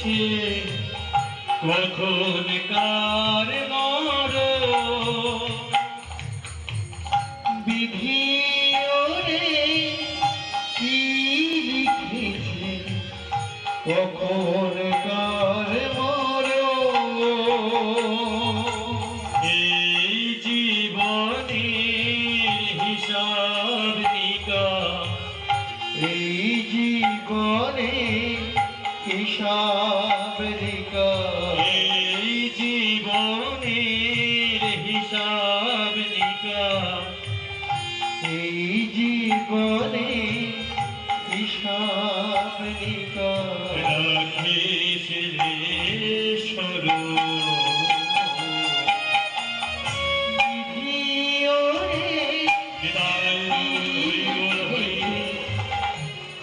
লিখেছে কখন কার মরণ বিধি ওরে কি লিখেছে কখন কার মরণ এই জীবনের হিসাব নিকাশ এই জীবনে হিসাব নিকাশ এই জীবনের হিসাব নিকাশ এই জীবনে হিসাব নিকাশ রাখিস রে স্মরণ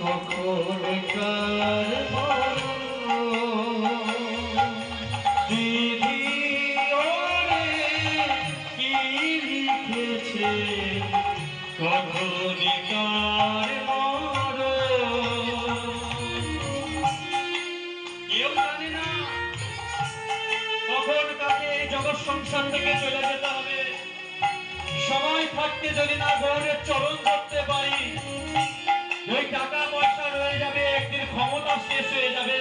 কখন কার বিধি ওরে কি লিখেছে কখন কার কেউ জানে না কখন কাকে জগৎ সংসার থেকে চলে যেতে হবে। সময় থাকতে যদি না গৌরের চরণ ধরতে পারি ওই টাকা পয়সা রয়ে যাবে, একদিন ক্ষমতা শেষ হয়ে যাবে।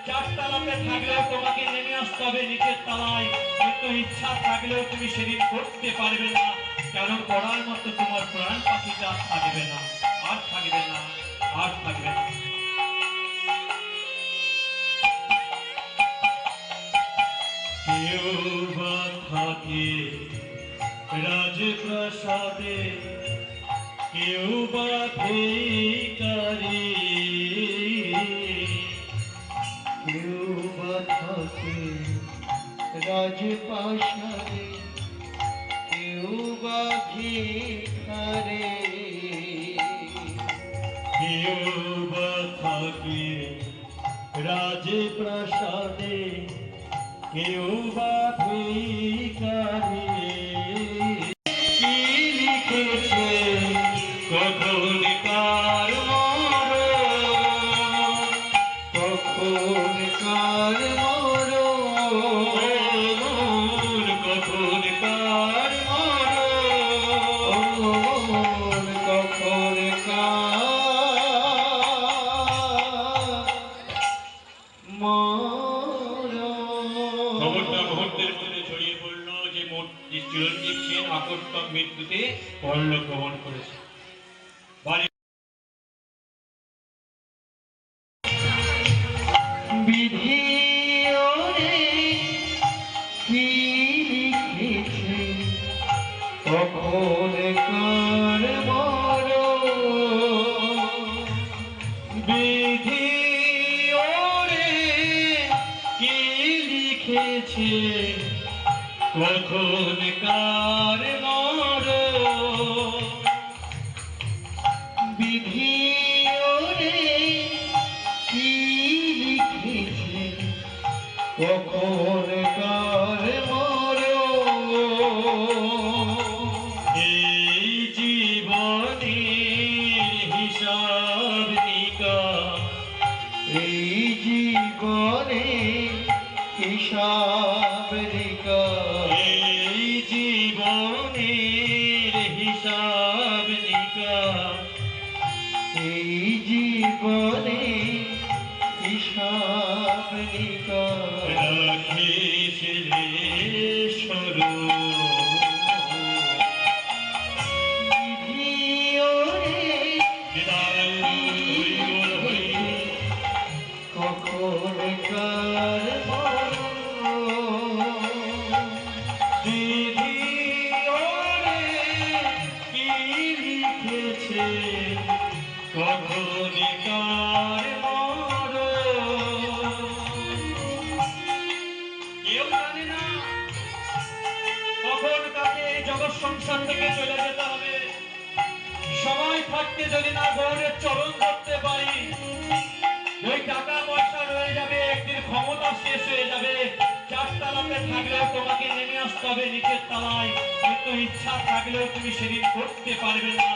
চারতলাতে থাকলেও তোমাকে নেমে আসতে হবে নিচের তলায়, কিন্তু ইচ্ছা থাকলেও তুমি সেদিন করতে পারবে না, কারণ পড়ার মতো তোমার প্রাণ পাখিটা আর থাকবে না, আর থাকবে না, আর থাকবে না। কেউ বা থাকে রাজপ্রাসাদে, কেউ বা ভিখারি, কেউ বা থাকে রাজপ্রাসাদে, কেউ বা ভিখারি, কেউ বা থাকে রাজপ্রাসাদে, কেউ বা ভিখারি। কখন কার মরণ কখন কার মরণ কখন কার মরণ কখন কার মরণ। খবরটা মুহূর্তের মধ্যে ছড়িয়ে পড়ল যে চিরঞ্জীব সেন আকস্মিক মৃত্যুতে পরলোক গমন করেছে। বিধি ওরে কি লিখেছে কখন কার মরণ বিধি ওরে কি লিখেছে কখন কার মরণ বিধি ওরে কি লিখেছে কখন কার মরণ এই জীবনের হিসাব নিকাশ এই জীবনে হিসাব নিকাশ এই জীবনের হিসাব নিকাশ এই জীবনে হিসাব নিকাশ রাখিস রে স্মরণ বিধি ওরে কখন কার বিধি ওরে কি লিখেছে কখন কার মরণ কেউ জানে না কখন কাকে জগৎ সংসার থেকে চলে যেতে হবে। সময় থাকতে যদি না গৌরের চরণ ধরতে পারি ওই টাকা পয়সা রয়ে যাবে, একদিন ক্ষমতা শেষ হয়ে যাবে। চারতলাতে থাকলেও তোমাকে নেমে আসতে হবে নিচের তলায়, কিন্তু ইচ্ছা থাকলেও তুমি সেদিন করতে পারবে না,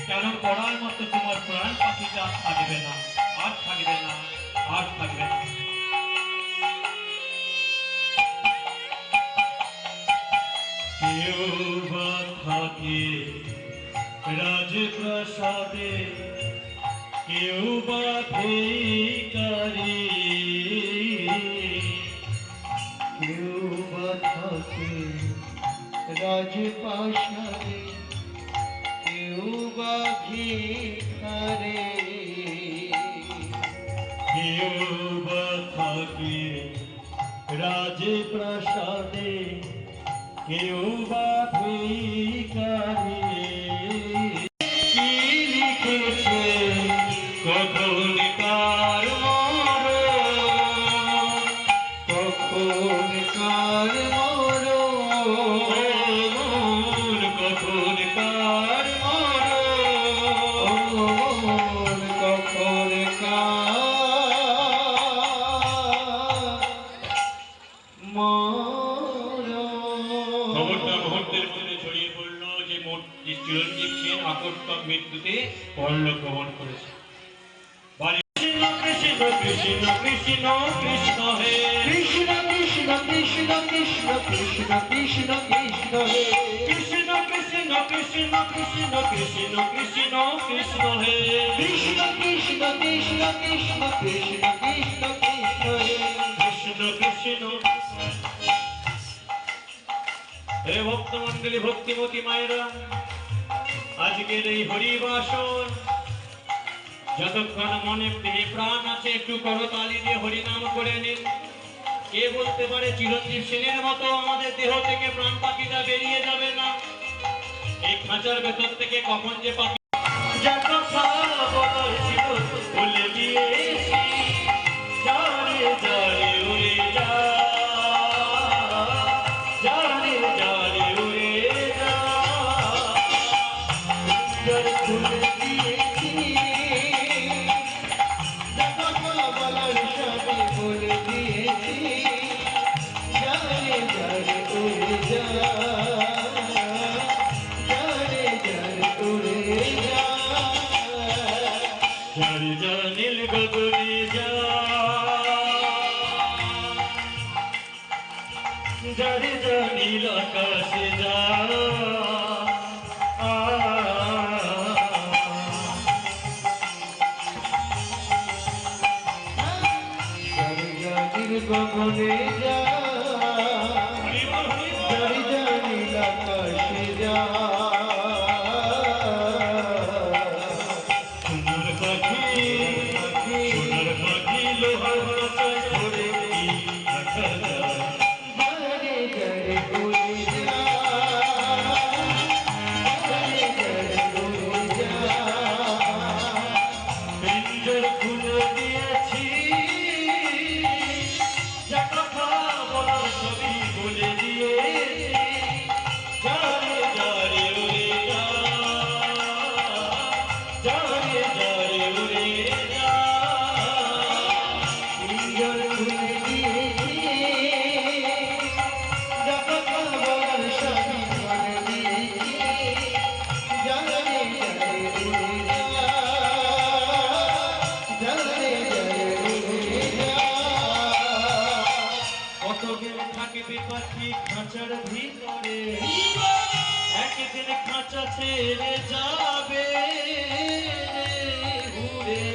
কারণ পড়ার মতো তোমার প্রাণ পাখিটা আর থাকবে না, আর থাকবে না, আর থাকবে না। কেউ বা থাকে রাজপ্রাসাদে, কেউ বা ভিখারি, কেউ বা থাকে রাজপ্রাসাদে, কেউ বা ভিখারি, কেউ বা থাকে রাজপ্রাসাদে, কেউ বা ভিখারি। কি লিখেছে কখন কার মরণ, কখন কার মরণ, কখন কার মরণ, কখন কার খবরটা মুহূর্তের মধ্যে ছড়িয়ে পড়ল যে চিরঞ্জীব সেন আকস্মিক মৃত্যুতে পরলোক গমন করেছে। কৃষ্ণ কৃষ্ণ কৃষ্ণ কৃষ্ণ কৃষ্ণ হে, কৃষ্ণ কৃষ্ণ কৃষ্ণ কৃষ্ণ কৃষ্ণ কৃষ্ণ কৃষ্ণ হে, কৃষ্ণ কৃষ্ণ কৃষ্ণ কৃষ্ণ কৃষ্ণ কৃষ্ণ কৃষ্ণ হে, কৃষ্ণ কৃষ্ণ কৃষ্ণ কৃষ্ণ কৃষ্ণ কৃষ্ণ কৃষ্ণ হে, কৃষ্ণ কৃষ্ণ। হে ভক্তমণ্ডলী, ভক্তিমতী মায়েরা, আজকের এই হরিবাসর যতক্ষণ মনে দেহে প্রাণ আছে একটু করতালি দিয়ে হরিনাম করে নিন। কে বলতে পারে চিরঞ্জীব সেনের মতো আমাদের দেহ থেকে প্রাণ পাখিটা বেরিয়ে যাবে না? এই খাঁচার ভেতর থেকে কখন যে পাখি যা কথা বলার ছিল বলে দিয়েছি, যারে যারে উড়ে যা, যারে যারে উড়ে যা। খুলে দিয়েছি, যা কথা বলার সবই বলে দিয়েছি, যারে যারে উড়ে যা, যারে যারে উড়ে যা, যারে যা নীল গগনে যা, যারে যা নীল আকাশে যা। যারে যারে গগনে যা, যারে যারে আকাশে যা, সোনার পাখি, সোনার পাখি লোহার মাথায় ধরে কি রাখা যায়? যারে যারে উড়ে যা, যারে যারে উড়ে যা, পিঞ্জর খুলে দিয়েছি, যা কথা বলার সবই বলে দিয়েছি, যারে যারে উড়ে যা, যারে যারে উড়ে যা। পিঞ্জর খুলে দিয়েছি, যা কথা বলার সবই বলে দিয়েছি, যারে যারে উড়ে যা, যারে যারে উড়ে যা। কতদিন থাকবে পাখি খাঁচার ভিতরে, একদিন খাঁচা ছেড়ে যাবে উড়ে।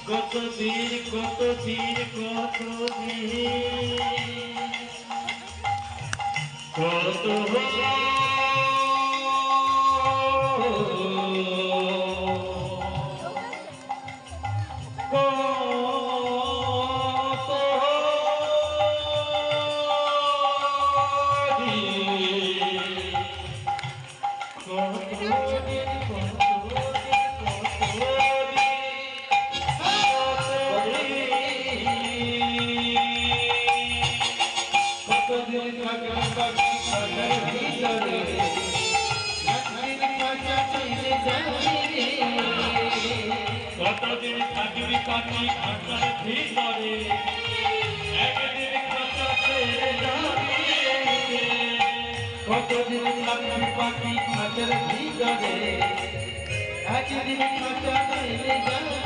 কতদিন কতদিন কতদিন কত কতদিন থাকবে পাখি খাঁচার ভিতরে, একদিন খাঁচা ছেড়ে যাবে রে। কতদিন থাকবি পাখি খাঁচার ভিতরে, একদিন খাঁচা ছেড়ে যাবি রে। কতদিন থাকবে পাখি খাঁচার ভিতরে, একদিন খাঁচা ছেড়ে যাবে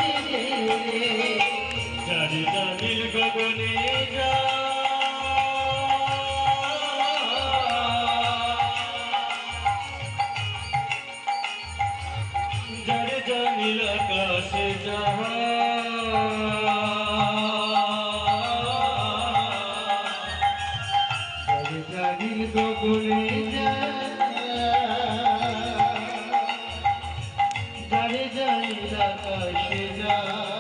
রে। যারে জানিল গগনে যা যারে জানিল আকাশে যাহা যারে জানিল গগনে যারে জানিল আকাশে যায়